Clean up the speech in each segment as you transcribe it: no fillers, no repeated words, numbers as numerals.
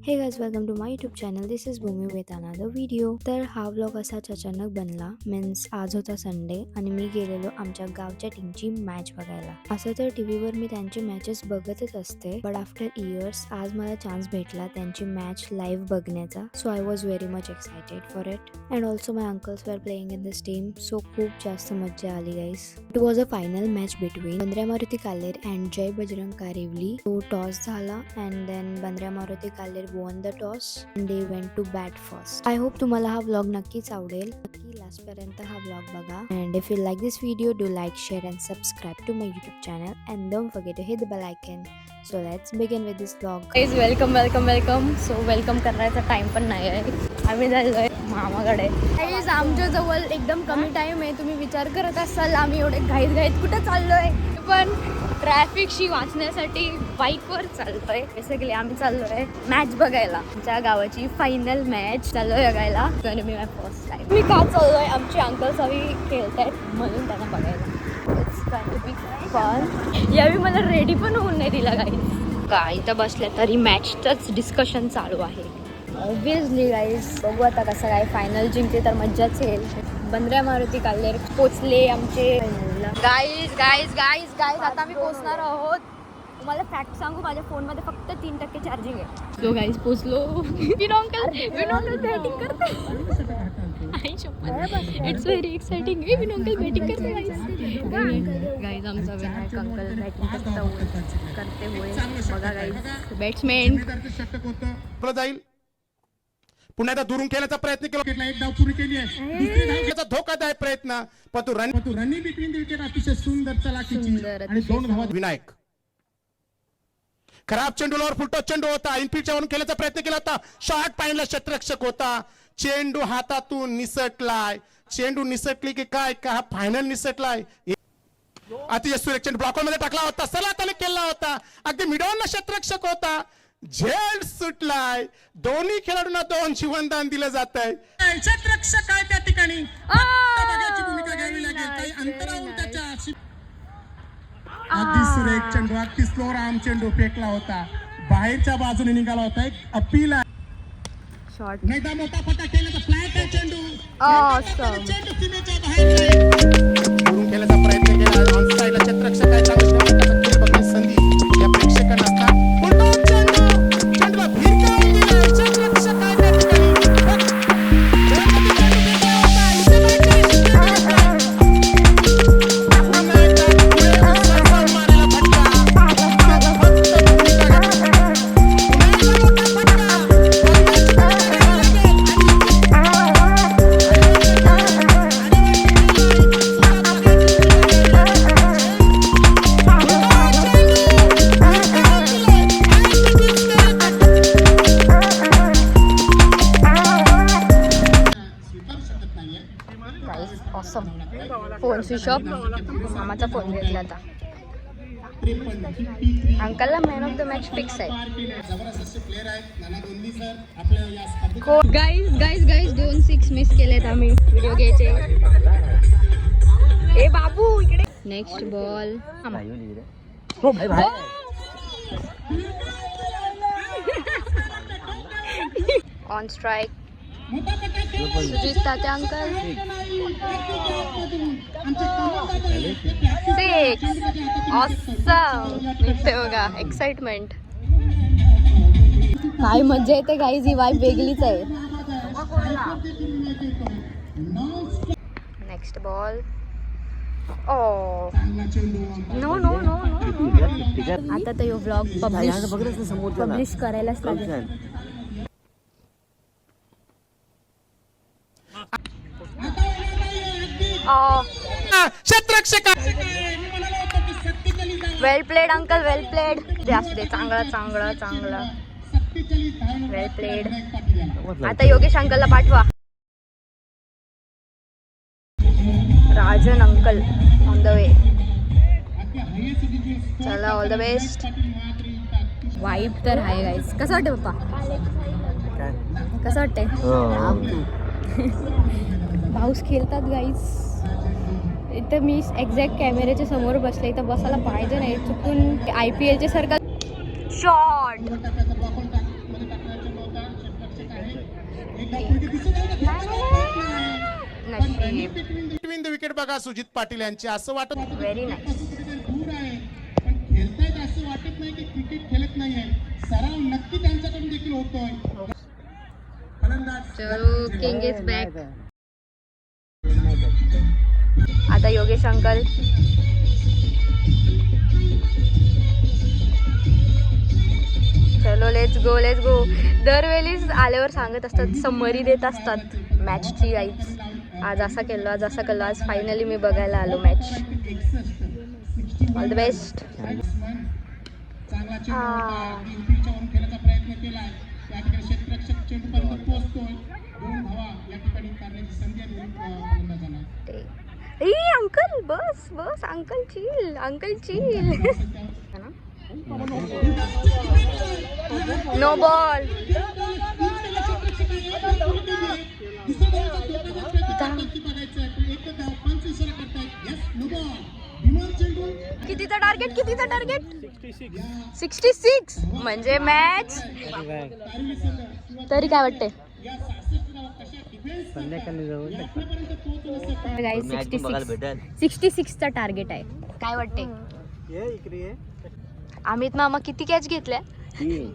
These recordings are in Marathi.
हे guys welcome to my YouTube channel. This is Bhumi with another video. तर हा व्लॉग असाच अचानक बनला. मीन्स आज होता संडे आणि मी गेलेलो आमच्या गावच्या टीमची मॅच बघायला. असं तर टीव्हीवर मी त्यांची मॅचेस बघतच असते, बट आफ्टर इयर्स आज मला चान्स भेटला त्यांची मॅच लाईव्ह बघण्याचा. So I was very much excited for it and also my uncles were playing in this team. So खूप जास्त मज्जा आली guys. It was a final match between Bandrya Maruti Kaler and Jay Bajrang Karewali. तो टॉस झाला and then Bandrya Maruti Kaler won the toss and they went to bat first. I hope तुम्हाला हा व्लॉग नक्कीच आवडेल. नक्की लास्ट पर्यंत हा व्लॉग बघा. And if you like this video, do like, share and subscribe to my YouTube channel and don't forget to hit the bell icon. So let's begin with this vlog. Guys, welcome. So welcome करण्याचा टाइम पण नाही आहे. आम्ही जायलोय मामाकडे. Guys, आमच्या जवळ एकदम कमी टाइम आहे. तुम्ही विचार करत असाल आम्ही एवढे घाईत कुठे चाललोय, पण ट्रॅफिकशी वाचण्यासाठी बाईकवर चालतोय. बेसिकली आम्ही चाललोय मॅच बघायला. आमच्या गावाची फायनल मॅच चाललोय बघायला. Gonna be my first time. मी का चाललोय, आमचे अंकल सगळी खेळतायत म्हणून त्यांना बघायला. It's going to be fun. यावेळी मला रेडी पण होऊन नाही दिला गाईज. का इथं बसल्या तरी मॅचचंच डिस्कशन चालू आहे. ऑब्विसली गाईज बघू आता कसं काय. फायनल जिंकते तर मज्जाच येईल. बंद्र्या मारुती कालेर पोचले आमचे. गाईज आता मी पोचणार आहोत. तुम्हाला फॅक्ट सांगू, माझ्या फोनमध्ये फक्त 3% चार्जिंग आहे. सो गाईज पोचलो. विनोंकल बॅटिंग करते. It's very exciting. विनोंकल बॅटिंग करते गाईज. आमचा विनायक अंकल बॅटिंग करते होय. बघा गाईज बॅट्समॅन जाईल. पुन्हा एकदा दुरून खेळण्याचा प्रयत्न केला. एक डाव पूर्ण केली आहे. दुसऱ्या धावेचा धोकादायक प्रयत्न, पण तो रनिंग बिटवीन द विकेट अतिशय सुंदर चलाखीची आणि 2 धावा. विनायक खराब चेंडूवर फुलटो चेंडू होता. इनफिल्डच्या वरून खेळण्याचा प्रयत्न केला होता. शॉर्ट पाहिला क्षेत्ररक्षक होता. चेंडू हातातून निसटलाय. चेंडू निसटली की काय का हा फायनल निसटलाय. अतिशय सुरेख चेंडू ब्लॉकमध्ये टाकला होता. सलाताने केला होता. अगदी मिडॉन क्षेत्ररक्षक होता. झेल सुटलाय. दोन्ही खेळाडूंना 2 जीवनदान दिलं जात आहे. क्षेत्ररक्षक आहे त्या ठिकाणी. बघायची भूमिका घ्यावी लागेल. काही अंतरावरून त्याच्या अगदी सुरेख चेंडू, अगदी स्लो राम चेंडू फेकला होता. बाहेरच्या बाजूने निघाला होता. एक अपील आहे. शॉर्ट नाही मोठा फटा खेळण्याचा फ्लॅट आहे चेंडू. चेंडू सीमेच्या बाहेर खेळण्याचा प्रयत्न केला. ऑन साइडला क्षेत्ररक्षक आहे. चांगलं बघण्याची संधी या प्रेक्षकांना असतात. Phone switch off. मामाचा फोन घेतला आता. अंकलला man of the match fix आहे. गाईज 2 6 मिस केलेत आम्ही व्हिडिओ घ्यायचे. ए बाबू इकडे. Next ball. On strike Sujit Tatya uncle. 6 awesome. इथे बघा एक्साइटमेंट. काय मजा येते गाईज. ही वाईब वेगळीच आहे. Next ball. Oh no. आता तर यो व्लॉग पब्लिश करायलाच लागेल. क्षेत्ररक्षक well played uncle, well played. असते चांगलं वेल प्लेड. आता योगेश अंकलला पाठवा. Rajan uncle on the way. चला ऑल द बेस्ट. वाईब तर आहे गाईस. कसं वाटतं पप्पा, कसं वाटतंय? पाऊस खेळतात गाईस. इथं मी एक्झॅक्ट कॅमेऱ्याच्या समोर बसले. इथं बसायला पाहिजे नाही, चुकून IPLच्या सारखा शॉट. नशीब. बिटवीन द विकेट बघा सुजित पाटील यांची, असं वाटत व्हेरी नाईस. दूर आहे पण खेळतायत असं वाटत नाही की क्रिकेट खेळत नाहीये. सराव नक्की त्यांच्याकडून देखील होतोय. चलो किंग इज बॅक. आता योगेश अंकल. चलो लेट्स गो लेट्स गो. दरवेळीच आल्यावर सांगत असतात, समरी देत असतात मॅचची. गाईज आज असा केलं, आज असा केलं, आज फायनली मी बघायला आलो मॅच. All the best. खेळायचा प्रयत्न केलाय, त्या ठिकाणी क्षेत्ररक्षक चेंडूपर्यंत पोहोचतोय. 2 धावा या ठिकाणी करण्याची संधी फलंदाजांना. ए अंकल बस बस, uncle chill, uncle chill. No ball. कितीचा टार्गेट, कितीचा टार्गेट? 66. म्हणजे मॅच तरी काय वाटते? गाईस 66चा टार्गेट आहे. काय वाटते अमित मामा? किती कॅच घेतल्या? 3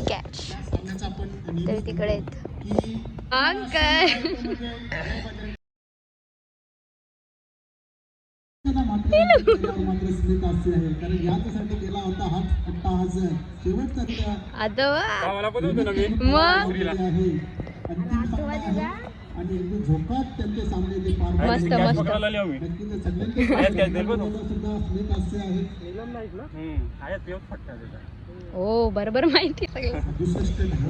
कॅच तरी तिकडे आहेत. अंकल आता मस्त मस्त. हो बरोबर माहिती.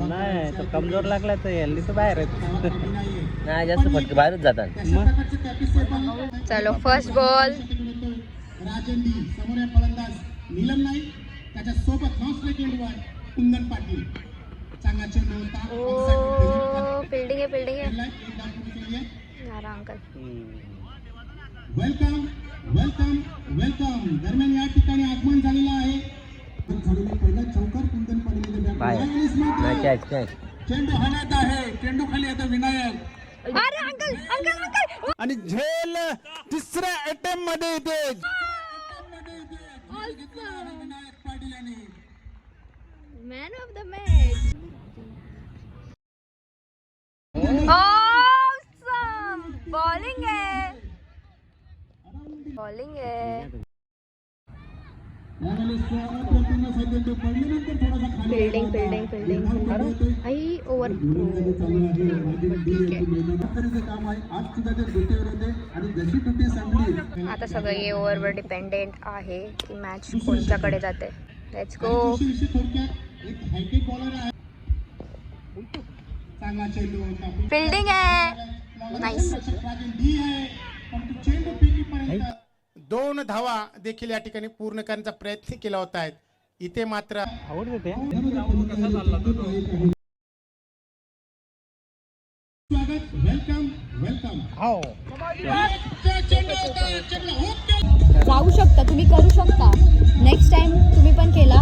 नाही तो कमजोर लागला तर हल्ली तर बाहेर नाही, जास्त फटके बाहेरच जातात. चलो फर्स्ट बॉल. राजंडी समोर आहे फलंदाज नीलम नाईक, त्याच्या सोबत नॉन स्ट्राईक एंडवर कुंदन पाटील. चांगला चेंडू होता. ओ फिल्डिंग आहे, फिल्डिंग आहे. Uncle welcome welcome welcome. दरम्यान या ठिकाणी आगमन झालेलं आहे. पहिला चौकार कुंदन पाटील. चेंडू हाण्यात आहे, चेंडू खाली आता विनायक. अरे अंकल अंकल अंकल. आणि झेल तिसऱ्या अटेम्प्ट मध्ये येते. विनायक पाटील यांनी man of the match. Awesome bowling आहे, बॉलिंग आहे. Fielding fielding fielding. आई ओव्हर. आता सगळं ये ओव्हरवर डिपेंडेंट आहे की मॅच कोणत्याकडे जाते. Let's go. फिल्डिंग आहे. नाईस. 2 धावा देखील या ठिकाणी पूर्ण करण्याचा प्रयत्न केला होता आहेत. इथे मात्र आवडते वेलकम वेलकम. जाऊ शकता तुम्ही, करू शकता. नेक्स्ट टाइम तुम्ही पण केला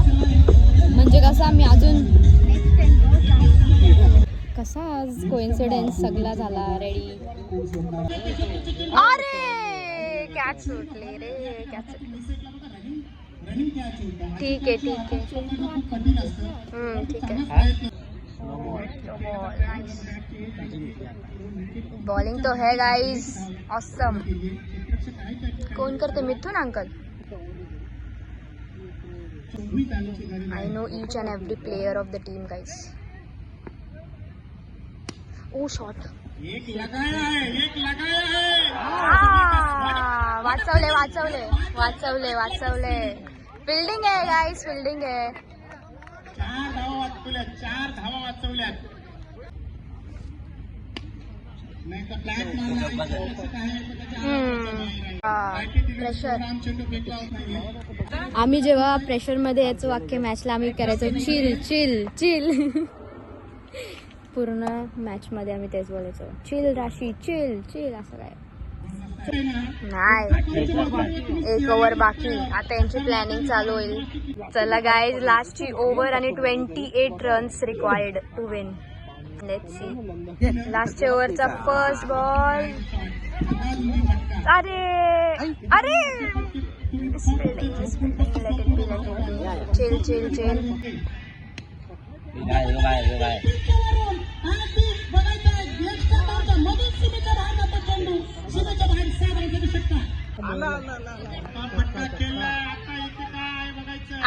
म्हणजे कसं आम्ही अजून कसा आज कोइन्सिडेन्स सगळा झाला. रेडी. अरे कॅच सुटली रे, कॅच सुटली. ठीक आहे ठीक आहे ठीक आहे. बॉलिंग तो है गाइस. ऑसम. कौन करते? मिथुन uncle. I know each and every player of the team guys. Oh shot. एक लगाया है. वाचवले वाचवले वाचवले वाचवले. फिल्डिंग आहे गाइस, फिल्डिंग आहे. 4 धावा वाचवल्या, 4 धावा वाचवल्या. नाही तर ब्लॅक प्रेशर. आम्ही जेव्हा प्रेशरमध्ये याचं वाक्य मॅचला आम्ही करायचो, चिल चिल चिल. पूर्ण मॅचमध्ये आम्ही तेच बोलायचो, चिल राशी चिल चिल. असं काय नाही, एक ओव्हर बाकी. आता यांची प्लॅनिंग चालू होईल. चला गाईज, लास्टची ओव्हर आणि 28 runs required to win. Let's see. लास्टच्या ओव्हरचा फर्स्ट बॉल. अरे अरे, चिल.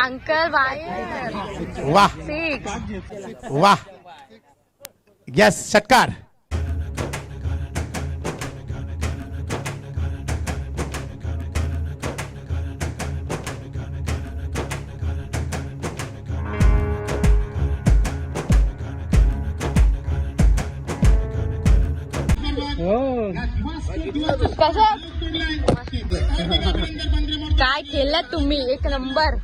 अंकल बाहेर. वाह सिक्स. वाह, यस, षटकार. कसं काय खेळलात तुम्ही, एक number.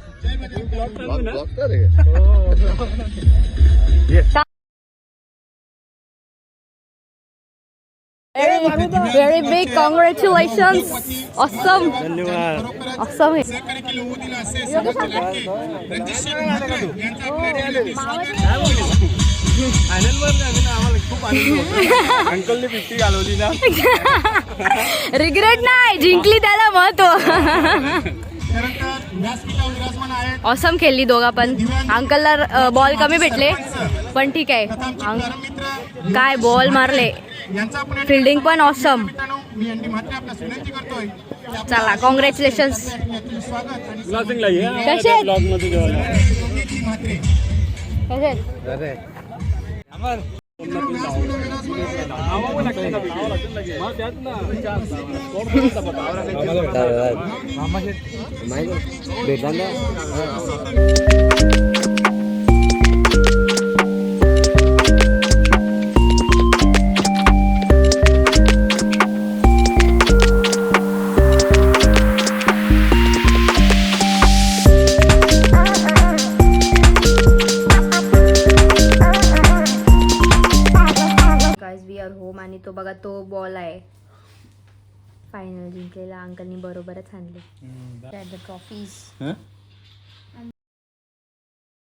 Very big congratulations. Awesome. Awesome. अंकलने 50 घालवली ना. रिग्रेट नाही, जिंकली त्याला महत्व. ऑसम खेळली दोघा पण. अंकलला बॉल कमी भेटले पण ठीक आहे. काय बॉल मारले, फिल्डिंग पण ऑसम. चला, कॉंग्रॅच्युलेशन्स. कसे वी आर होम. आणि तो बघा, तो बॉल आहे फायनल जिंकलेला. अंकलनी बरोबरच आणले. ट्रॉफीज.